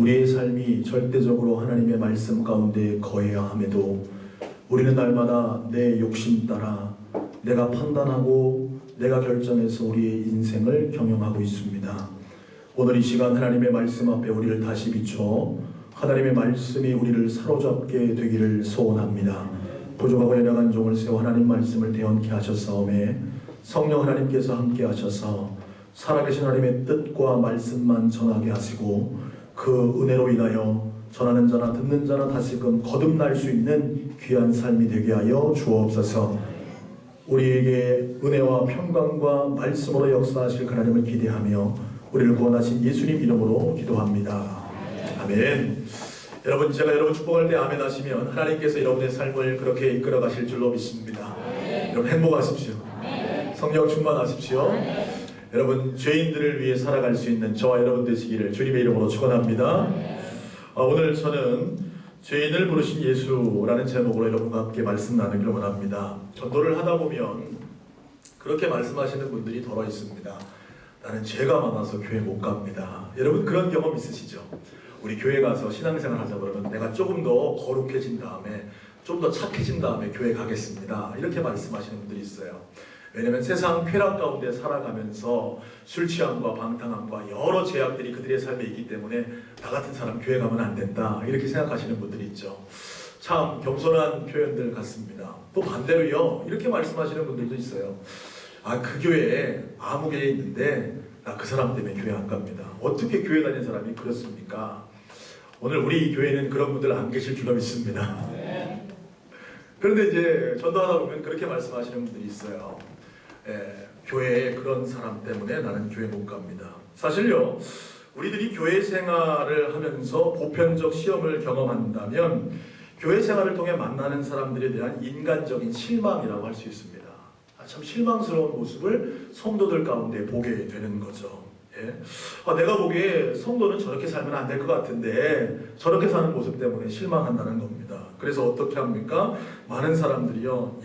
우리의 삶이 절대적으로 하나님의 말씀 가운데 거해야 함에도 우리는 날마다 내 욕심 따라 내가 판단하고 내가 결정해서 우리의 인생을 경영하고 있습니다. 오늘 이 시간 하나님의 말씀 앞에 우리를 다시 비춰 하나님의 말씀이 우리를 사로잡게 되기를 소원합니다. 부족하고 연약한 종을 세워 하나님 말씀을 대언케 하셨사오매 성령 하나님께서 함께 하셔서 살아계신 하나님의 뜻과 말씀만 전하게 하시고 그 은혜로 인하여 전하는 자나 듣는 자나 다시금 거듭날 수 있는 귀한 삶이 되게 하여 주옵소서. 우리에게 은혜와 평강과 말씀으로 역사하실 하나님을 기대하며 우리를 구원하신 예수님 이름으로 기도합니다. 아멘. 여러분, 제가 여러분 축복할 때 아멘 하시면 하나님께서 여러분의 삶을 그렇게 이끌어 가실 줄로 믿습니다. 여러분 행복하십시오. 성령 충만하십시오. 여러분 죄인들을 위해 살아갈 수 있는 저와 여러분 되시기를 주님의 이름으로 축원합니다. 오늘 저는 죄인을 부르신 예수라는 제목으로 여러분과 함께 말씀 나누기를 원합니다. 전도를 하다 보면 그렇게 말씀하시는 분들이 더러 있습니다. 나는 죄가 많아서 교회 못 갑니다. 여러분 그런 경험 있으시죠? 우리 교회 가서 신앙생활 하자 그러면 내가 조금 더 거룩해진 다음에 좀 더 착해진 다음에 교회 가겠습니다. 이렇게 말씀하시는 분들이 있어요. 왜냐하면 세상 쾌락 가운데 살아가면서 술 취함과 방탕함과 여러 제약들이 그들의 삶에 있기 때문에 나 같은 사람 교회 가면 안 된다 이렇게 생각하시는 분들이 있죠. 참 겸손한 표현들 같습니다. 또 반대로요 이렇게 말씀하시는 분들도 있어요. 그 교회에 아무 교회 있는데 나 그 사람 때문에 교회 안 갑니다. 어떻게 교회 다니는 사람이 그렇습니까? 오늘 우리 교회는 그런 분들 안 계실 줄로 믿습니다. 그런데 이제 전도하다 보면 그렇게 말씀하시는 분들이 있어요. 교회에 그런 사람 때문에 나는 교회 못 갑니다. 사실요 우리들이 교회 생활을 하면서 보편적 시험을 경험한다면 교회 생활을 통해 만나는 사람들에 대한 인간적인 실망이라고 할 수 있습니다. 참 실망스러운 모습을 성도들 가운데 보게 되는 거죠. 내가 보기에 성도는 저렇게 살면 안 될 것 같은데 저렇게 사는 모습 때문에 실망한다는 겁니다. 그래서 어떻게 합니까? 많은 사람들이요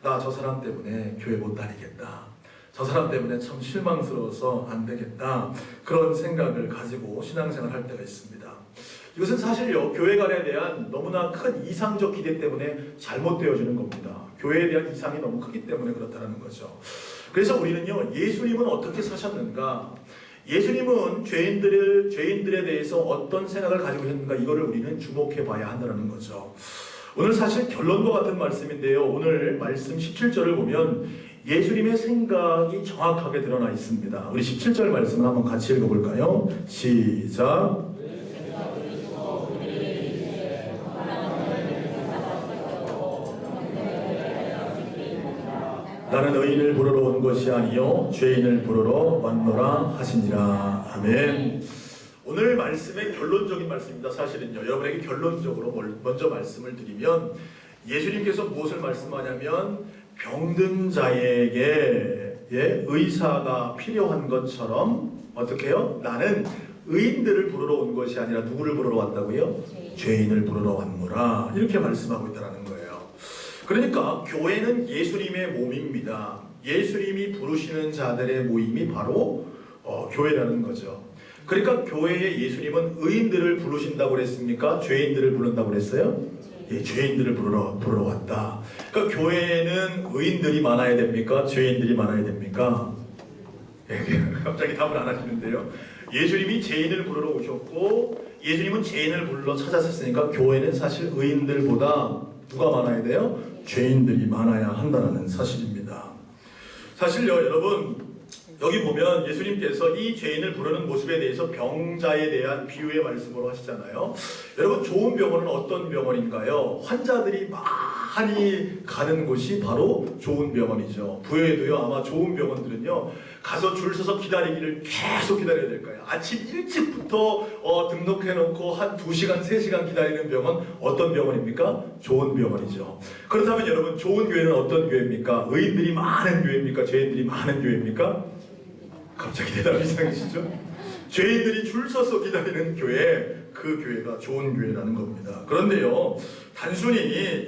나 저 사람 때문에 교회 못 다니겠다. 저 사람 때문에 참 실망스러워서 안 되겠다. 그런 생각을 가지고 신앙생활 할 때가 있습니다. 이것은 사실요 교회 간에 대한 너무나 큰 이상적 기대 때문에 잘못되어지는 겁니다. 교회에 대한 이상이 너무 크기 때문에 그렇다는 거죠. 그래서 우리는요 예수님은 어떻게 사셨는가, 예수님은 죄인들에 대해서 어떤 생각을 가지고 있는가, 이거를 우리는 주목해 봐야 한다는 거죠. 오늘 사실 결론과 같은 말씀인데요, 오늘 말씀 17절을 보면 예수님의 생각이 정확하게 드러나 있습니다. 우리 17절 말씀을 한번 같이 읽어볼까요? 시작. 나는 의인을 부르러 온 것이 아니요 죄인을 부르러 왔노라 하시니라. 아멘. 오늘 말씀의 결론적인 말씀입니다. 사실은요 여러분에게 결론적으로 먼저 말씀을 드리면 예수님께서 무엇을 말씀하냐면 병든 자에게 의사가 필요한 것처럼 어떻게 해요? 나는 의인들을 부르러 온 것이 아니라 누구를 부르러 왔다고요? 죄인을 부르러 왔노라. 이렇게 말씀하고 있다는 거예요. 그러니까 교회는 예수님의 몸입니다. 예수님이 부르시는 자들의 모임이 바로 교회라는 거죠. 그러니까 교회에 예수님은 의인들을 부르신다고 그랬습니까? 죄인들을 부른다고 그랬어요? 죄인들을 부르러 왔다. 그러니까 교회에는 의인들이 많아야 됩니까? 죄인들이 많아야 됩니까? 갑자기 답을 안 하시는데요. 예수님이 죄인을 부르러 오셨고 예수님은 죄인을 불러 찾았으니까 교회는 사실 의인들보다 누가 많아야 돼요? 죄인들이 많아야 한다는 사실입니다. 사실요 여러분 여기 보면 예수님께서 이 죄인을 부르는 모습에 대해서 병자에 대한 비유의 말씀으로 하시잖아요. 여러분 좋은 병원은 어떤 병원인가요? 환자들이 많이 가는 곳이 바로 좋은 병원이죠. 부여에도요 아마 좋은 병원들은요 가서 줄 서서 기다리기를 계속 기다려야 될 거예요. 아침 일찍부터 등록해놓고 한 2시간 3시간 기다리는 병원 어떤 병원입니까? 좋은 병원이죠. 그렇다면 여러분 좋은 교회는 어떤 교회입니까? 의인들이 많은 교회입니까? 죄인들이 많은 교회입니까? 갑자기 대답이 이상해지죠? 죄인들이 줄 서서 기다리는 교회, 그 교회가 좋은 교회라는 겁니다. 그런데요 단순히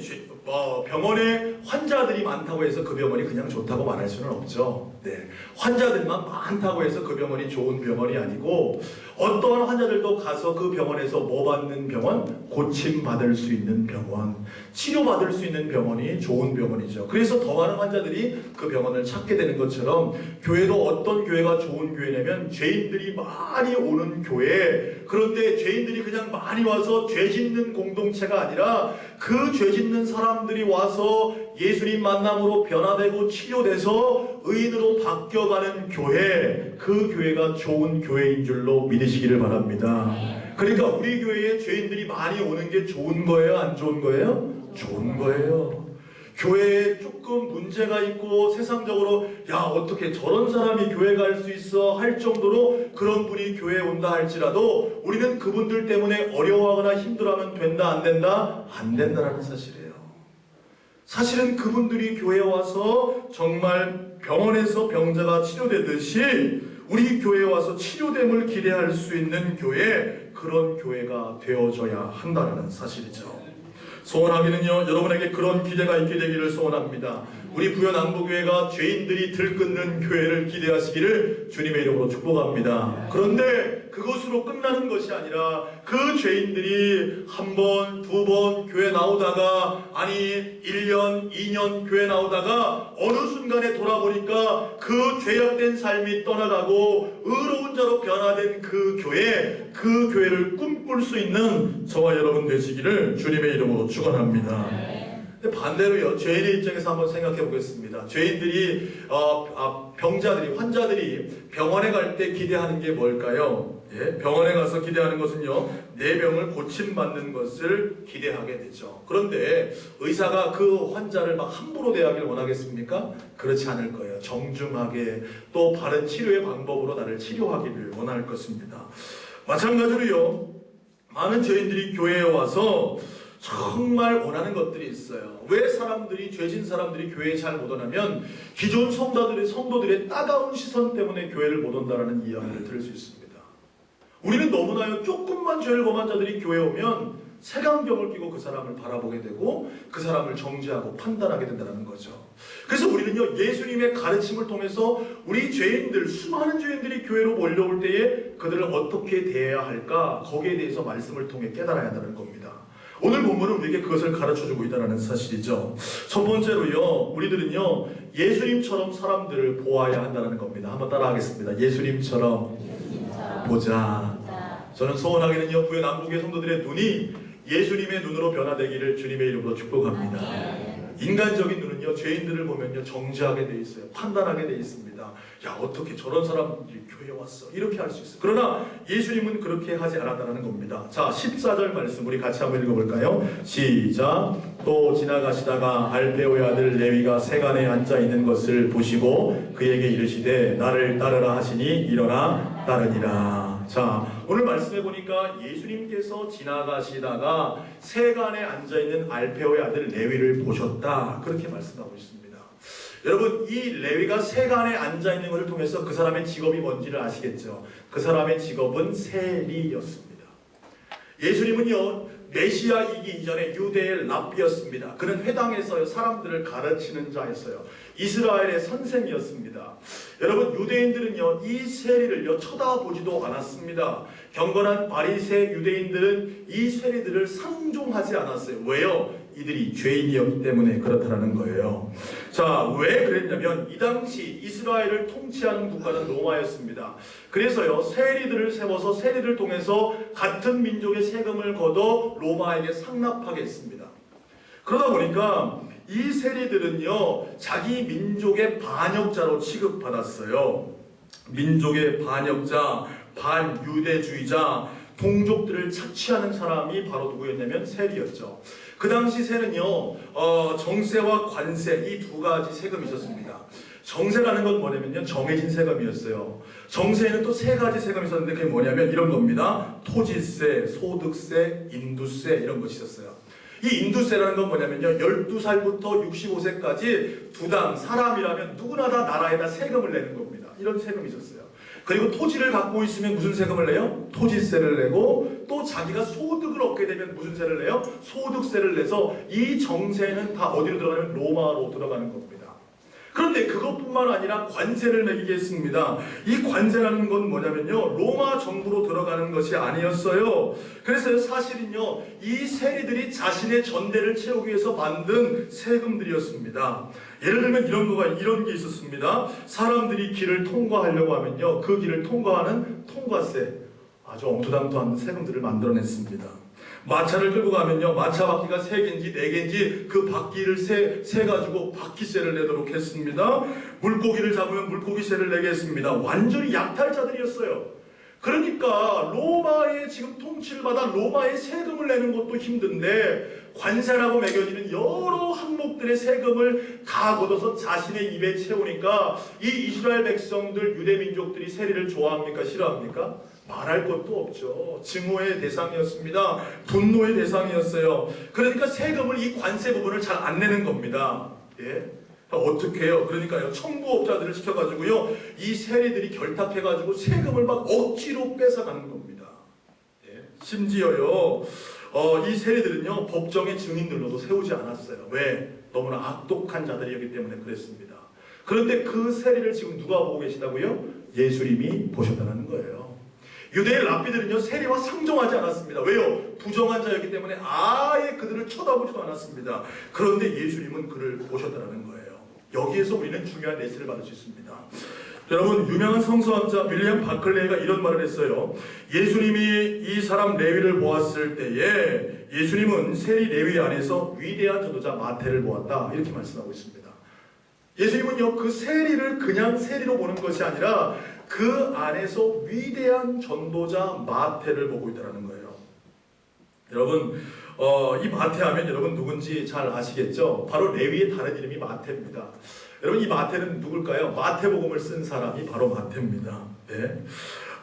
병원에 환자들이 많다고 해서 그 병원이 그냥 좋다고 말할 수는 없죠. 네, 환자들만 많다고 해서 그 병원이 좋은 병원이 아니고 어떠한 환자들도 가서 그 병원에서 뭐 받는 병원? 고침받을 수 있는 병원, 치료받을 수 있는 병원이 좋은 병원이죠. 그래서 더 많은 환자들이 그 병원을 찾게 되는 것처럼 교회도 어떤 교회가 좋은 교회냐면 죄인들이 많이 오는 교회. 그런데 죄인들이 그냥 많이 와서 죄 짓는 공동체가 아니라 그 죄 짓는 사람들이 와서 예수님 만남으로 변화되고 치료돼서 의인으로 바뀌어가는 교회, 그 교회가 좋은 교회인 줄로 믿으시기를 바랍니다. 그러니까 우리 교회에 죄인들이 많이 오는 게 좋은 거예요? 안 좋은 거예요? 좋은 거예요. 교회에 조금 문제가 있고 세상적으로 야 어떻게 저런 사람이 교회 갈 수 있어 할 정도로 그런 분이 교회에 온다 할지라도 우리는 그분들 때문에 어려워하거나 힘들어하면 된다 안 된다? 안 된다라는 사실이에요. 사실은 그분들이 교회에 와서 정말 병원에서 병자가 치료되듯이 우리 교회에 와서 치료됨을 기대할 수 있는 교회, 그런 교회가 되어져야 한다는 사실이죠. 소원하기는요, 여러분에게 그런 기대가 있게 되기를 소원합니다. 우리 부여남부교회가 죄인들이 들끓는 교회를 기대하시기를 주님의 이름으로 축복합니다. 그런데 그것으로 끝나는 것이 아니라 그 죄인들이 한 번, 두 번 교회 나오다가 아니 1년, 2년 교회 나오다가 어느 순간에 돌아보니까 그 죄악된 삶이 떠나가고 의로운 자로 변화된 그 교회를 꿈꿀 수 있는 저와 여러분 되시기를 주님의 이름으로 축원합니다. 반대로요, 죄인의 입장에서 한번 생각해 보겠습니다. 죄인들이 병자들이, 환자들이 병원에 갈 때 기대하는 게 뭘까요? 예, 병원에 가서 기대하는 것은요, 내 병을 고침받는 것을 기대하게 되죠. 그런데 의사가 그 환자를 막 함부로 대하기를 원하겠습니까? 그렇지 않을 거예요. 정중하게 또 바른 치료의 방법으로 나를 치료하기를 원할 것입니다. 마찬가지로요, 많은 죄인들이 교회에 와서 정말 원하는 것들이 있어요. 왜 사람들이, 죄진 사람들이 교회에 잘 못 오냐면 기존 성도들의 따가운 시선 때문에 교회를 못 온다는 이야기를 들을 수 있습니다. 우리는 너무나요, 조금만 죄를 범한 자들이 교회에 오면 색안경을 끼고 그 사람을 바라보게 되고 그 사람을 정죄하고 판단하게 된다는 거죠. 그래서 우리는요, 예수님의 가르침을 통해서 우리 죄인들, 수많은 죄인들이 교회로 몰려올 때에 그들을 어떻게 대해야 할까, 거기에 대해서 말씀을 통해 깨달아야 한다는 겁니다. 오늘 본문은 우리에게 그것을 가르쳐주고 있다는 사실이죠. 첫 번째로요, 우리들은요, 예수님처럼 사람들을 보아야 한다는 겁니다. 한번 따라하겠습니다. 예수님처럼 보자. 저는 소원하기는요, 부여남부교회 성도들의 눈이 예수님의 눈으로 변화되기를 주님의 이름으로 축복합니다. 인간적인 눈은요, 죄인들을 보면요, 정죄하게 돼 있어요. 판단하게 돼 있습니다. 야, 어떻게 저런 사람들이 교회에 왔어? 이렇게 할 수 있어요. 그러나 예수님은 그렇게 하지 않았다는 겁니다. 자, 14절 말씀 우리 같이 한번 읽어볼까요? 시작. 또 지나가시다가 알페오의 아들 레위가 세간에 앉아 있는 것을 보시고 그에게 이르시되 나를 따르라 하시니 일어나 따르니라. 자, 오늘 말씀해 보니까 예수님께서 지나가시다가 세간에 앉아있는 알페오의 아들 레위를 보셨다, 그렇게 말씀하고 있습니다. 여러분, 이 레위가 세간에 앉아있는 것을 통해서 그 사람의 직업이 뭔지를 아시겠죠? 그 사람의 직업은 세리였습니다. 예수님은요, 메시아이기 이전에 유대의 랍비였습니다. 그는 회당에서 사람들을 가르치는 자였어요. 이스라엘의 선생이었습니다. 여러분, 유대인들은요, 이 세리를요, 쳐다보지도 않았습니다. 경건한 바리새 유대인들은 이 세리들을 상종하지 않았어요. 왜요? 이들이 죄인이었기 때문에 그렇다는 거예요. 자, 왜 그랬냐면 이 당시 이스라엘을 통치하는 국가는 로마였습니다. 그래서요, 세리들을 세워서 세리를 통해서 같은 민족의 세금을 걷어 로마에게 상납하게 했습니다. 그러다 보니까 이 세리들은요, 자기 민족의 반역자로 취급받았어요. 민족의 반역자, 반유대주의자, 동족들을 착취하는 사람이 바로 누구였냐면 세리였죠. 그 당시 세는요, 정세와 관세, 이 두 가지 세금이 있었습니다. 정세라는 건 뭐냐면요, 정해진 세금이었어요. 정세에는 또 세 가지 세금이 있었는데 그게 뭐냐면 이런 겁니다. 토지세, 소득세, 인두세, 이런 것이 있었어요. 이 인두세라는 건 뭐냐면요, 12살부터 65세까지 두당 사람이라면 누구나 다 나라에다 세금을 내는 겁니다. 이런 세금이 있었어요. 그리고 토지를 갖고 있으면 무슨 세금을 내요? 토지세를 내고, 또 자기가 소득을 얻게 되면 무슨 세를 내요? 소득세를 내서 이 정세는 다 어디로 들어가냐면 로마로 들어가는 겁니다. 그런데 그것뿐만 아니라 관세를 매기게 했습니다. 이 관세라는 건 뭐냐면요, 로마 정부로 들어가는 것이 아니었어요. 그래서 사실은요, 이 세리들이 자신의 전대를 채우기 위해서 만든 세금들이었습니다. 예를 들면 이런 게 있었습니다. 사람들이 길을 통과하려고 하면요, 그 길을 통과하는 통과세, 아주 엉투당투한 세금들을 만들어냈습니다. 마차를 끌고 가면요, 마차 바퀴가 3개인지 4개인지 그 바퀴를 세가지고 바퀴세를 내도록 했습니다. 물고기를 잡으면 물고기세를 내게 했습니다. 완전히 약탈자들이었어요. 그러니까 로마의 지금 통치를 받아 로마의 세금을 내는 것도 힘든데, 관세라고 매겨지는 여러 항목들의 세금을 다 걷어서 자신의 입에 채우니까 이 이스라엘 백성들, 유대민족들이 세리를 좋아합니까? 싫어합니까? 말할 것도 없죠. 증오의 대상이었습니다. 분노의 대상이었어요. 그러니까 세금을, 이 관세 부분을 잘 안 내는 겁니다. 예? 어떻게 해요? 그러니까요, 청부업자들을 시켜가지고요, 이 세리들이 결탁해가지고 세금을 막 억지로 뺏어가는 겁니다. 예? 심지어요, 이 세리들은요, 법정의 증인들로도 세우지 않았어요. 왜? 너무나 악독한 자들이었기 때문에 그랬습니다. 그런데 그 세리를 지금 누가 보고 계시다고요? 예수님이 보셨다는 거예요. 유대의 랍비들은요, 세리와 상종하지 않았습니다. 왜요? 부정한 자였기 때문에 아예 그들을 쳐다보지도 않았습니다. 그런데 예수님은 그를 보셨다는 거예요. 여기에서 우리는 중요한 레슨을 받을 수 있습니다. 여러분, 유명한 성서학자 윌리엄 바클레이가 이런 말을 했어요. 예수님이 이 사람 레위를 보았을 때에 예수님은 세리 레위 안에서 위대한 전도자 마태를 보았다, 이렇게 말씀하고 있습니다. 예수님은요, 그 세리를 그냥 세리로 보는 것이 아니라 그 안에서 위대한 전도자 마태를 보고 있다는 거예요. 여러분, 이 마태하면 여러분 누군지 잘 아시겠죠? 바로 레위의 다른 이름이 마태입니다. 여러분, 이 마태는 누굴까요? 마태복음을 쓴 사람이 바로 마태입니다. 네.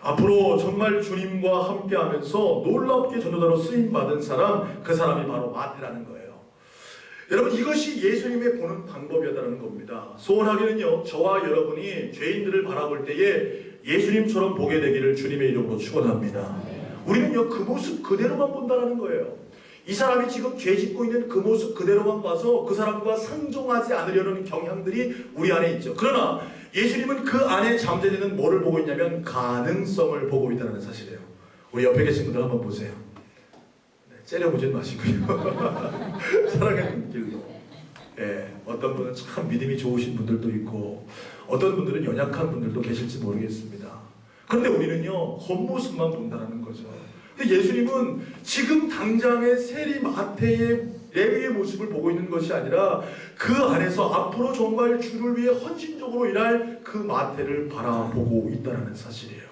앞으로 정말 주님과 함께하면서 놀랍게 전도자로 쓰임받은 사람, 그 사람이 바로 마태라는 거예요. 여러분, 이것이 예수님의 보는 방법이었다는 겁니다. 소원하기는요, 저와 여러분이 죄인들을 바라볼 때에 예수님처럼 보게 되기를 주님의 이름으로 축원합니다. 우리는요, 그 모습 그대로만 본다는 거예요. 이 사람이 지금 죄 짓고 있는 그 모습 그대로만 봐서 그 사람과 상종하지 않으려는 경향들이 우리 안에 있죠. 그러나 예수님은 그 안에 잠재되는 뭐를 보고 있냐면 가능성을 보고 있다는 사실이에요. 우리 옆에 계신 분들 한번 보세요. 째려보지 마시고요. 사랑하는 길로. 예, 어떤 분은 참 믿음이 좋으신 분들도 있고, 어떤 분들은 연약한 분들도 계실지 모르겠습니다. 그런데 우리는요, 겉모습만 본다는 거죠. 근데 예수님은 지금 당장의 세리 마태의 레위의 모습을 보고 있는 것이 아니라 그 안에서 앞으로 정말 주를 위해 헌신적으로 일할 그 마태를 바라보고 있다는 사실이에요.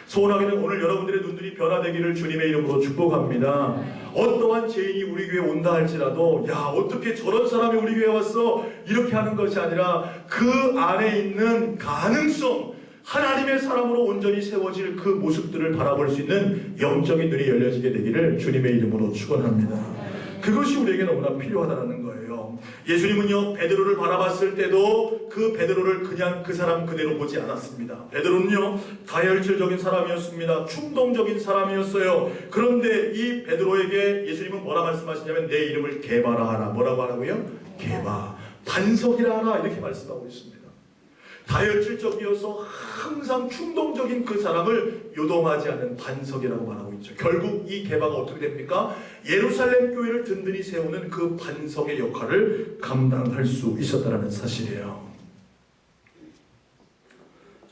소원하기는 오늘 여러분들의 눈들이 변화되기를 주님의 이름으로 축복합니다. 어떠한 죄인이 우리 교회에 온다 할지라도, 야, 어떻게 저런 사람이 우리 교회에 왔어? 이렇게 하는 것이 아니라 그 안에 있는 가능성, 하나님의 사람으로 온전히 세워질 그 모습들을 바라볼 수 있는 영적인 눈이 열려지게 되기를 주님의 이름으로 축원합니다. 그것이 우리에게 너무나 필요하다는 거예요. 예수님은요, 베드로를 바라봤을 때도 그 베드로를 그냥 그 사람 그대로 보지 않았습니다. 베드로는요, 다혈질적인 사람이었습니다. 충동적인 사람이었어요. 그런데 이 베드로에게 예수님은 뭐라 말씀하시냐면 내 이름을 게바라 하라. 뭐라고 하라고요? 게바, 반석이라 하라, 이렇게 말씀하고 있습니다. 다혈질적이어서 항상 충동적인 그 사람을 요동하지 않는 반석이라고 말하고 있죠. 결국 이 게바가 어떻게 됩니까? 예루살렘 교회를 든든히 세우는 그 반석의 역할을 감당할 수 있었다는 사실이에요.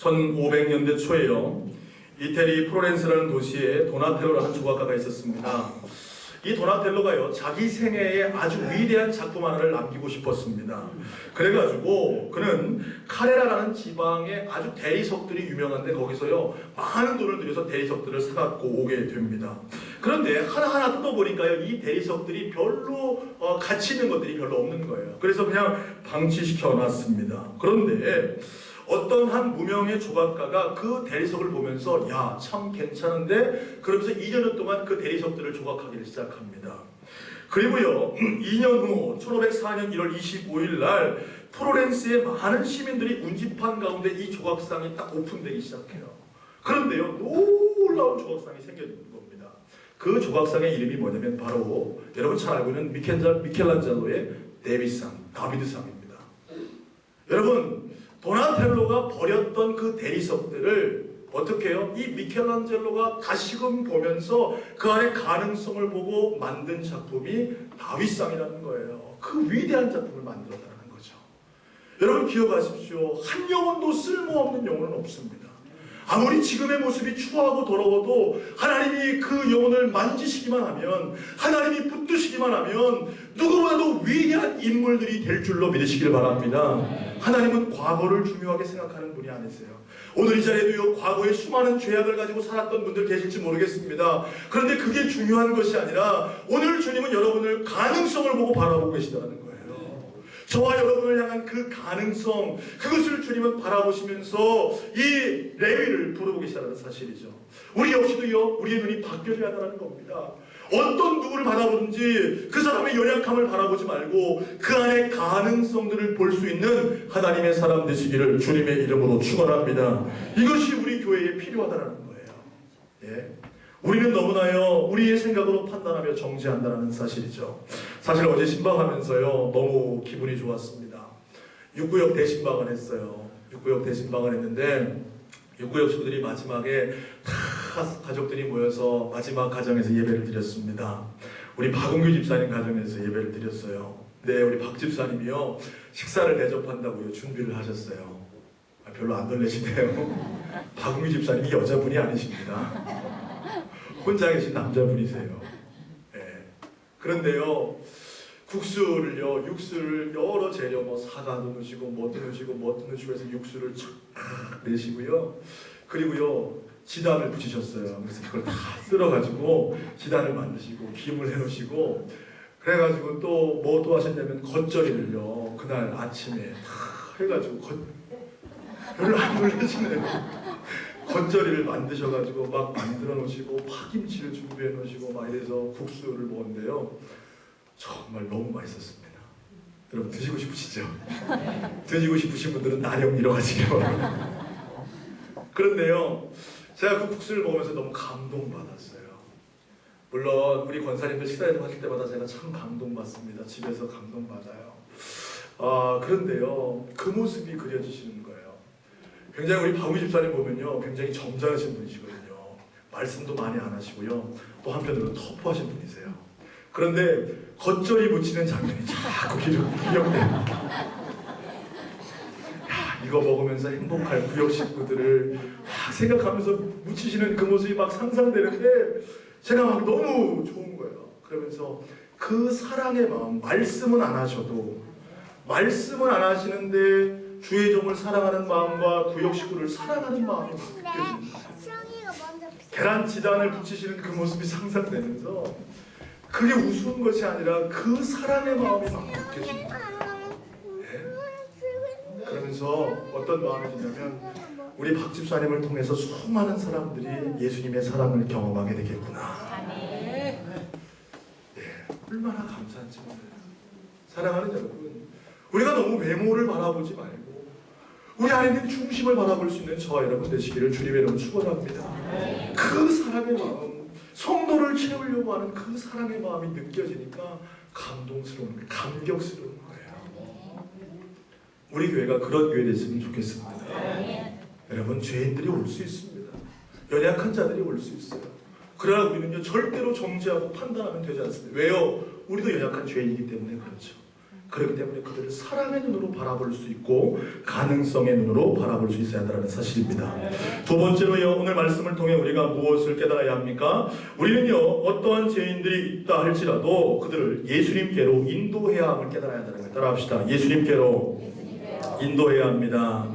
1500년대 초에요, 이태리 프로렌스라는 도시에 도나텔로라는 조각가가 있었습니다. 이 도나텔로가요, 자기 생애에 아주 위대한 작품 하나를 남기고 싶었습니다. 그래가지고 그는 카레라라는 지방에 아주 대리석들이 유명한데 거기서요, 많은 돈을 들여서 대리석들을 사갖고 오게 됩니다. 그런데 하나하나 뜯어보니까요, 이 대리석들이 별로 가치 있는 것들이 별로 없는 거예요. 그래서 그냥 방치시켜 놨습니다. 그런데 어떤 한 무명의 조각가가 그 대리석을 보면서 야, 참 괜찮은데? 그러면서 2년 동안 그 대리석들을 조각하기를 시작합니다. 그리고요, 2년 후 1504년 1월 25일 날 프로렌스의 많은 시민들이 운집한 가운데 이 조각상이 딱 오픈되기 시작해요. 그런데요, 놀라운 조각상이 생겨진 겁니다. 그 조각상의 이름이 뭐냐면 바로 여러분 잘 알고 있는 미켈란젤로의 데비상, 다비드상입니다. 여러분, 도나텔로가 버렸던 그 대리석들을 어떻게 해요? 이 미켈란젤로가 다시금 보면서 그 안에 가능성을 보고 만든 작품이 다윗상이라는 거예요. 그 위대한 작품을 만들었다는 거죠. 여러분 기억하십시오. 한 영혼도 쓸모없는 영혼은 없습니다. 아무리 지금의 모습이 추하고 더러워도 하나님이 그 영혼을 만지시기만 하면, 하나님이 붙드시기만 하면 누구보다도 위대한 인물들이 될 줄로 믿으시길 바랍니다. 하나님은 과거를 중요하게 생각하는 분이 아니세요. 오늘 이 자리에도요, 과거에 수많은 죄악을 가지고 살았던 분들 계실지 모르겠습니다. 그런데 그게 중요한 것이 아니라 오늘 주님은 여러분을 가능성을 보고 바라보고 계시다는 거예요. 저와 여러분을 향한 그 가능성, 그것을 주님은 바라보시면서 이 레위를 부르고 계시다는 사실이죠. 우리 역시도요, 우리의 눈이 바뀌어져야 한다는 겁니다. 어떤 누구를 바라보든지 그 사람의 연약함을 바라보지 말고 그 안에 가능성들을 볼 수 있는 하나님의 사람 되시기를 주님의 이름으로 축원합니다. 이것이 우리 교회에 필요하다는 거예요. 예. 우리는 너무나요, 우리의 생각으로 판단하며 정죄한다는 사실이죠. 사실 어제 신방하면서요, 너무 기분이 좋았습니다. 육구역 대신방을 했어요. 육구역 대신방을 했는데 육구역 친구들이 마지막에 다 가족들이 모여서 마지막 가정에서 예배를 드렸습니다. 우리 박은규 집사님 가정에서 예배를 드렸어요. 네, 우리 박 집사님이요, 식사를 대접한다고요 준비를 하셨어요. 별로 안 놀라시네요. 박은규 집사님이 여자분이 아니십니다. 혼자 계신 남자분이세요. 네. 그런데요, 국수를요, 육수를 여러 재료, 뭐 사과도 넣으시고 뭐도 넣으시고 뭐도 넣으시고 해서 육수를 쫙 내시고요, 그리고요 지단을 붙이셨어요. 그래서 그걸 다 쓸어가지고 지단을 만드시고 김을 해놓으시고, 그래가지고 또 뭐 또 하셨냐면 겉절이를요 그날 아침에 다 해가지고 별로 안 놀라시네요. 겉절이를 만드셔가지고 막 만들어 놓으시고 파김치를 준비해 놓으시고 막 이래서 국수를 먹었는데요, 정말 너무 맛있었습니다. 여러분 드시고 싶으시죠? 드시고 싶으신 분들은 나령 일어나시기 바랍니다. 그런데요, 제가 그 국수를 먹으면서 너무 감동받았어요. 물론 우리 권사님들 식사회동 하실 때마다 제가 참 감동받습니다. 집에서 감동받아요. 그런데요, 그 모습이 그려지시는 거예요. 굉장히 우리 박우희 집사님 보면요, 굉장히 점잖으신 분이시거든요. 말씀도 많이 안 하시고요, 또 한편으로 터프하신 분이세요. 그런데 겉절이 묻히는 장면이 자꾸 기억돼요. 이거 먹으면서 행복할 구역 식구들을 막 생각하면서 묻히시는 그 모습이 막 상상되는데 제가 막 너무 좋은 거예요. 그러면서 그 사랑의 마음, 말씀은 안 하셔도, 말씀은 안 하시는데 주의 종을 사랑하는 마음과 구역 식구를 사랑하는 마음이 느껴집니다. 계란 지단을 붙이시는 그 모습이 상상되면서 그게 우스운 것이 아니라 그 사랑의 마음이 막 느껴집니다. 네? 그러면서 어떤 마음이 드냐면, 우리 박 집사님을 통해서 수많은 사람들이 예수님의 사랑을 경험하게 되겠구나. 네, 얼마나 감사한지 몰라요. 사랑하는 여러분, 우리가 너무 외모를 바라보지 말고 우리 안에 있는 중심을 바라볼 수 있는 저와 여러분 되시기를 주님의 이름으로 축원합니다. 그 사랑의 마음, 성도를 채우려고 하는 그 사랑의 마음이 느껴지니까 감동스러운 거예요. 감격스러운 거예요. 우리 교회가 그런 교회 됐으면 좋겠습니다. 여러분, 죄인들이 올 수 있습니다. 연약한 자들이 올 수 있어요. 그러나 우리는요, 절대로 정죄하고 판단하면 되지 않습니다. 왜요? 우리도 연약한 죄인이기 때문에 그렇죠. 그렇기 때문에 그들을 사랑의 눈으로 바라볼 수 있고 가능성의 눈으로 바라볼 수 있어야 한다는 사실입니다. 두 번째로요, 오늘 말씀을 통해 우리가 무엇을 깨달아야 합니까? 우리는요, 어떠한 죄인들이 있다 할지라도 그들을 예수님께로 인도해야 함을 깨달아야 한다는 걸 따라합시다. 예수님께로 인도해야 합니다.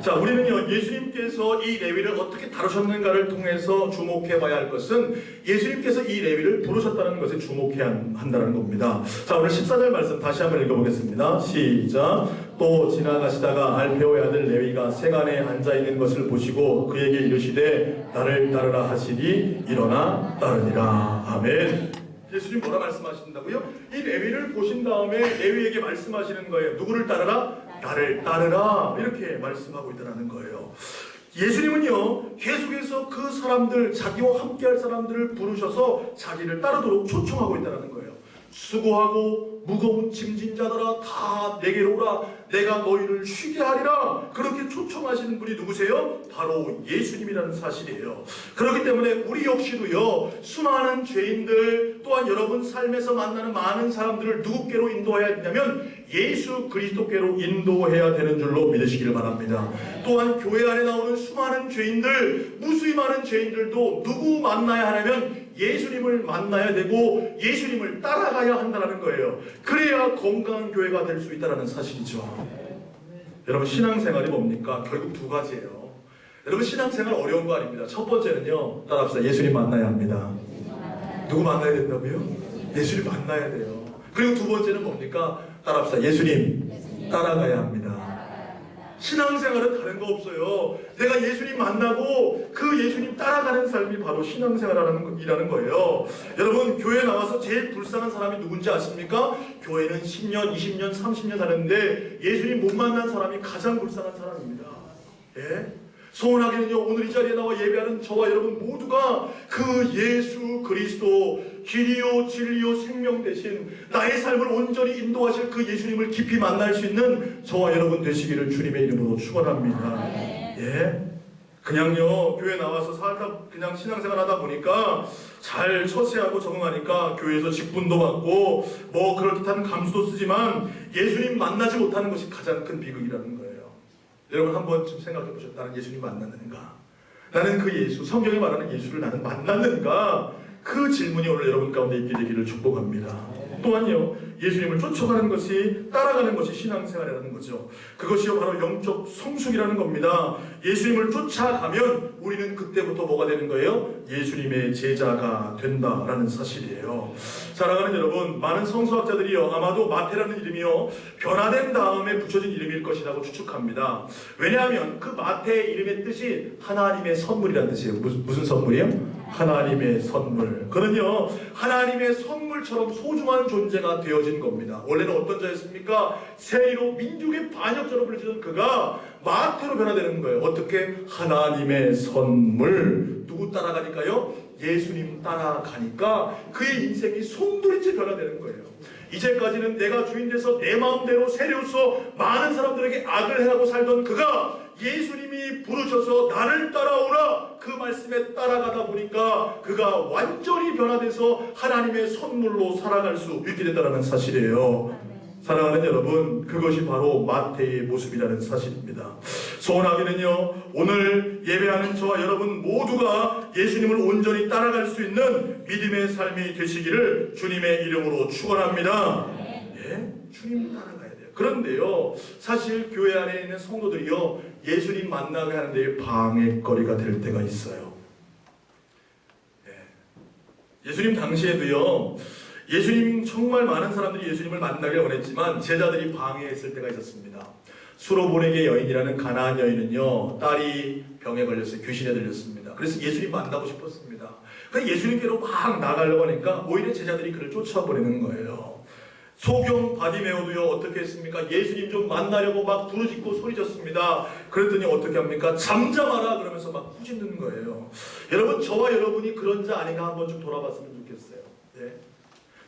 자, 우리는요, 예수님께서 이 레위를 어떻게 다루셨는가를 통해서 주목해 봐야 할 것은 예수님께서 이 레위를 부르셨다는 것에 주목해야 한다는 겁니다. 자, 오늘 14절 말씀 다시 한번 읽어보겠습니다. 시작. 또 지나가시다가 알페오의 아들 레위가 세간에 앉아있는 것을 보시고 그에게 이르시되 나를 따르라 하시니 일어나 따르니라. 아멘. 예수님 뭐라 말씀하신다고요? 이 레위를 보신 다음에 레위에게 말씀하시는 거예요. 누구를 따르라? 나를 따르라. 이렇게 말씀하고 있다는 거예요. 예수님은요, 계속해서 그 사람들, 자기와 함께할 사람들을 부르셔서 자기를 따르도록 초청하고 있다는 거예요. 수고하고 무거운 짐진 자들아 다 내게로 오라. 내가 너희를 쉬게 하리라. 그렇게 초청하시는 분이 누구세요? 바로 예수님이라는 사실이에요. 그렇기 때문에 우리 역시도요, 수많은 죄인들 또한 여러분 삶에서 만나는 많은 사람들을 누구께로 인도해야 되냐면 예수 그리스도께로 인도해야 되는 줄로 믿으시기를 바랍니다. 또한 교회 안에 나오는 수많은 죄인들, 무수히 많은 죄인들도 누구 만나야 하냐면 예수님을 만나야 되고 예수님을 따라가야 한다는 거예요. 그래야 건강한 교회가 될 수 있다는 사실이죠. 여러분, 신앙생활이 뭡니까? 결국 두 가지예요. 여러분, 신앙생활 어려운 거 아닙니다. 첫 번째는요, 따라합시다. 예수님 만나야 합니다. 누구 만나야 된다고요? 예수님 만나야 돼요. 그리고 두 번째는 뭡니까? 따라합시다. 예수님 따라가야 합니다. 신앙생활은 다른 거 없어요. 내가 예수님 만나고 그 예수님 따라가는 삶이 바로 신앙생활이라는 거예요. 여러분, 교회 나와서 제일 불쌍한 사람이 누군지 아십니까? 교회는 10년, 20년, 30년 다녔는데 예수님 못 만난 사람이 가장 불쌍한 사람입니다. 예? 소원하기는요, 오늘 이 자리에 나와 예배하는 저와 여러분 모두가 그 예수 그리스도 길이요 진리요 생명 대신 나의 삶을 온전히 인도하실 그 예수님을 깊이 만날 수 있는 저와 여러분 되시기를 주님의 이름으로 축원합니다. 예? 그냥요, 교회 나와서 살다 그냥 신앙생활 하다 보니까 잘 처세하고 적응하니까 교회에서 직분도 받고 뭐 그럴듯한 감수도 쓰지만 예수님 만나지 못하는 것이 가장 큰 비극이라는 거예요. 여러분, 한 번쯤 생각해 보셨죠? 나는 예수님 만났는가? 나는 그 예수, 성경에 말하는 예수를 나는 만났는가? 그 질문이 오늘 여러분 가운데 있게 되기를 축복합니다. 또한요, 예수님을 쫓아가는 것이, 따라가는 것이 신앙생활이라는 거죠. 그것이요 바로 영적 성숙이라는 겁니다. 예수님을 쫓아가면 우리는 그때부터 뭐가 되는 거예요? 예수님의 제자가 된다라는 사실이에요. 사랑하는 여러분, 많은 성서학자들이요, 아마도 마태라는 이름이요 변화된 다음에 붙여진 이름일 것이라고 추측합니다. 왜냐하면 그 마태의 이름의 뜻이 하나님의 선물이라는 뜻이에요. 무슨 선물이요? 하나님의 선물. 그는요, 하나님의 선물처럼 소중한 존재가 되어진 겁니다. 원래는 어떤 자였습니까? 세리로 민족의 반역자로 불리던 그가 마태로 변화되는 거예요. 어떻게? 하나님의 선물. 누구 따라가니까요? 예수님 따라가니까 그의 인생이 송두리째 변화되는 거예요. 이제까지는 내가 주인 돼서 내 마음대로 세리로서 많은 사람들에게 악을 행하고 살던 그가 예수님이 부르셔서 나를 따라오라 그 말씀에 따라가다 보니까 그가 완전히 변화돼서 하나님의 선물로 살아갈 수 있게 됐다는 사실이에요. 사랑하는 여러분, 그것이 바로 마태의 모습이라는 사실입니다. 소원하기는요, 오늘 예배하는 저와 여러분 모두가 예수님을 온전히 따라갈 수 있는 믿음의 삶이 되시기를 주님의 이름으로 축원합니다. 예? 주님을 따라가야 돼요. 그런데요, 사실 교회 안에 있는 성도들이요, 예수님 만나게 하는데 방해거리가 될 때가 있어요. 예. 예수님 당시에도요, 예수님 정말 많은 사람들이 예수님을 만나길 원했지만 제자들이 방해했을 때가 있었습니다. 수로보네게 여인이라는 가나안 여인은요, 딸이 병에 걸렸어요. 귀신에 들렸습니다. 그래서 예수님 만나고 싶었습니다. 그래서 예수님께로 막 나가려고 하니까 오히려 제자들이 그를 쫓아버리는 거예요. 소경 바디메오도요, 어떻게 했습니까? 예수님 좀 만나려고 막 부르짖고 소리쳤습니다. 그랬더니 어떻게 합니까? 잠잠하라 그러면서 막 꾸짖는 거예요. 여러분, 저와 여러분이 그런 자 아닌가 한번 좀 돌아봤으면 좋겠어요. 예?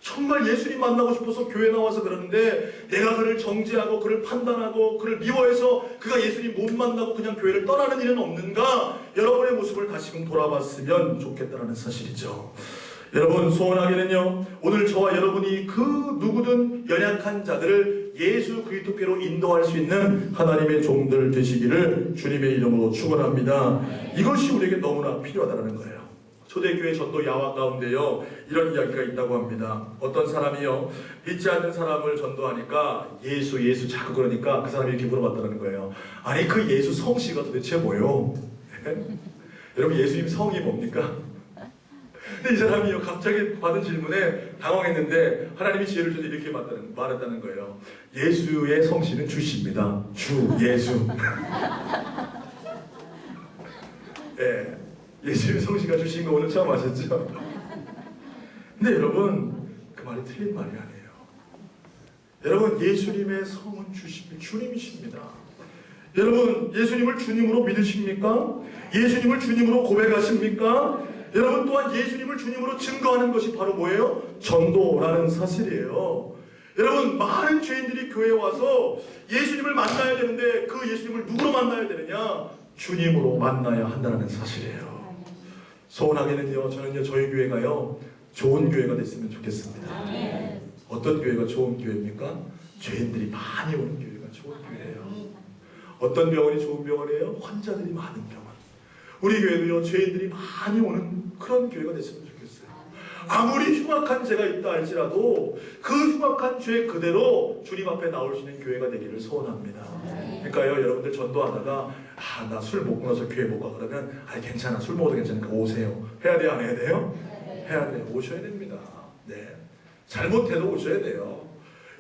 정말 예수님 만나고 싶어서 교회 나와서 그러는데 내가 그를 정죄하고 그를 판단하고 그를 미워해서 그가 예수님 못 만나고 그냥 교회를 떠나는 일은 없는가? 여러분의 모습을 다시금 돌아봤으면 좋겠다는 사실이죠. 여러분, 소원하기는요, 오늘 저와 여러분이 그 누구든 연약한 자들을 예수 그리스도께로 인도할 수 있는 하나님의 종들 되시기를 주님의 이름으로 축원합니다. 이것이 우리에게 너무나 필요하다는 거예요. 초대교회 전도 야화 가운데요, 이런 이야기가 있다고 합니다. 어떤 사람이요, 믿지 않는 사람을 전도하니까 예수 자꾸 그러니까 그 사람이 이렇게 물어봤다는 거예요. 아니, 그 예수 성씨가 도대체 뭐요? 여러분, 예수님 성이 뭡니까? 근데 이 사람이요, 갑자기 받은 질문에 당황했는데 하나님이 지혜를 주셔서 이렇게 말했다는 거예요. 예수의 성씨는 주십니다. 주 예수. 예, 예수의 성씨가 주신 거 오늘 처음 아셨죠? 근데 여러분, 그 말이 틀린 말이 아니에요. 여러분, 예수님의 성은 주님이십니다. 여러분, 예수님을 주님으로 믿으십니까? 예수님을 주님으로 고백하십니까? 여러분, 또한 예수님을 주님으로 증거하는 것이 바로 뭐예요? 전도라는 사실이에요. 여러분, 많은 죄인들이 교회에 와서 예수님을 만나야 되는데 그 예수님을 누구로 만나야 되느냐? 주님으로 만나야 한다는 사실이에요. 소원하게는요, 저는요, 저희 교회가요, 좋은 교회가 됐으면 좋겠습니다. 어떤 교회가 좋은 교회입니까? 죄인들이 많이 오는 교회가 좋은 교회예요. 어떤 병원이 좋은 병원이에요? 환자들이 많은 병원. 우리 교회도요, 죄인들이 많이 오는 그런 교회가 됐으면 좋겠어요. 아무리 흉악한 죄가 있다 할지라도 그 흉악한 죄 그대로 주님 앞에 나올 수 있는 교회가 되기를 소원합니다. 그러니까요, 여러분들 전도하다가 나 술 먹고 나서 교회 못 가 그러면 괜찮아, 술 먹어도 괜찮으니까 오세요. 해야 돼요, 안 해야 돼요? 해야 돼요. 오셔야 됩니다. 네, 잘못해도 오셔야 돼요.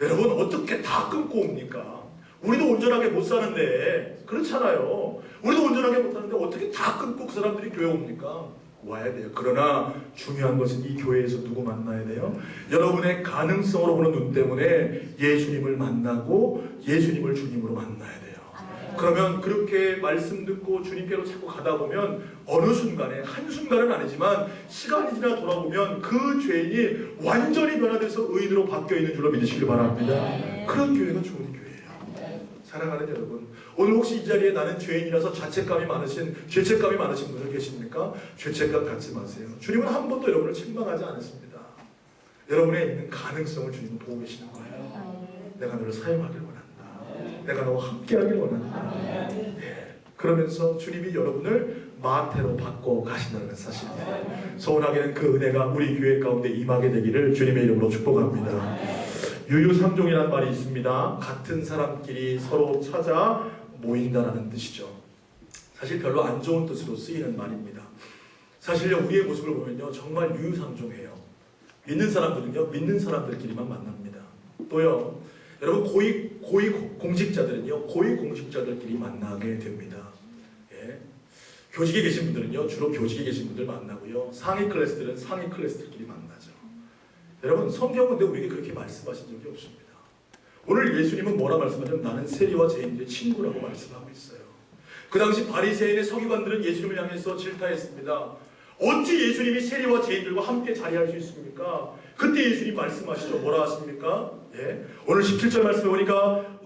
여러분, 어떻게 다 끊고 옵니까? 우리도 온전하게 못 사는데, 그렇잖아요. 우리도 온전하게 못 사는데 어떻게 다 끊고 그 사람들이 교회 옵니까? 와야 돼요. 그러나 중요한 것은 이 교회에서 누구 만나야 돼요? 여러분의 가능성으로 보는 눈 때문에 예수님을 만나고 예수님을 주님으로 만나야 돼요. 그러면 그렇게 말씀 듣고 주님께로 자꾸 가다 보면 어느 순간에, 한순간은 아니지만 시간이 지나 돌아보면 그 죄인이 완전히 변화돼서 의인으로 바뀌어 있는 줄로 믿으시길 바랍니다. 그런 교회가 좋은 교회예요. 사랑하는 여러분, 오늘 혹시 이 자리에 나는 죄인이라서 죄책감이 많으신 분들 계십니까? 죄책감 갖지 마세요. 주님은 한 번도 여러분을 책망하지 않았습니다. 여러분의 있는 가능성을 주님은 보고 계시는 거예요. 내가 너를 사용하길 원한다. 내가 너와 함께하길 원한다. 네. 그러면서 주님이 여러분을 마태로 바꿔 가신다는 사실입니다. 소원하게는 그 은혜가 우리 교회 가운데 임하게 되기를 주님의 이름으로 축복합니다. 유유상종이라는 말이 있습니다. 같은 사람끼리 서로 찾아 모인다라는 뜻이죠. 사실 별로 안 좋은 뜻으로 쓰이는 말입니다. 사실요, 우리의 모습을 보면요, 정말 유유상종해요. 믿는 사람들은요, 믿는 사람들끼리만 만납니다. 또요, 여러분, 고위 공직자들은요, 고위 공직자들끼리 만나게 됩니다. 예. 교직에 계신 분들은요, 주로 교직에 계신 분들 만나고요, 상위 클래스들은 상위 클래스들끼리 만나죠. 여러분, 성경은 근데 우리에게 그렇게 말씀하신 적이 없습니다. 오늘 예수님은 뭐라 말씀하냐면 나는 세리와 죄인들의 친구라고 말씀하고 있어요. 그 당시 바리새인의 서기관들은 예수님을 향해서 질타했습니다. 어찌 예수님이 세리와 죄인들과 함께 자리할 수 있습니까? 그때 예수님 말씀하시죠. 뭐라 하십니까? 예. 오늘 17절 말씀에 보니까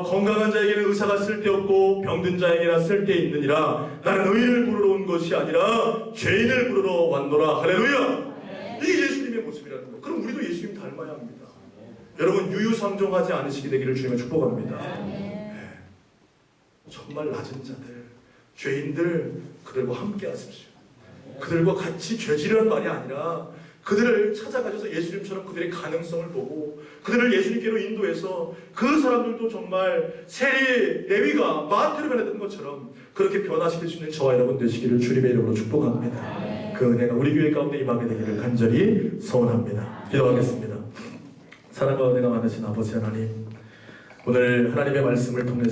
건강한 자에게는 의사가 쓸데없고 병든 자에게나 쓸데있느니라. 나는 의인을 부르러 온 것이 아니라 죄인을 부르러 왔노라. 할렐루야. 이게 예수님의 모습이라는 거예요. 그럼 우리도 예수님 닮아야 합니다. 여러분, 유유상종하지 않으시게 되기를 주님을 축복합니다. 네. 정말 낮은 자들, 죄인들, 그들과 함께 하십시오. 그들과 같이 죄지르는 말이 아니라 그들을 찾아가셔서 예수님처럼 그들의 가능성을 보고 그들을 예수님께로 인도해서 그 사람들도 정말 세리, 레위가 마태로 변했던 것처럼 그렇게 변화시킬 수 있는 저와 여러분 되시기를 주님의 이름으로 축복합니다. 그 은혜가 우리 교회 가운데 임하게 되기를 간절히 소원합니다. 기도하겠습니다. 사랑과 은혜가 많으신 아버지 하나님, 오늘 하나님의 말씀을 통해서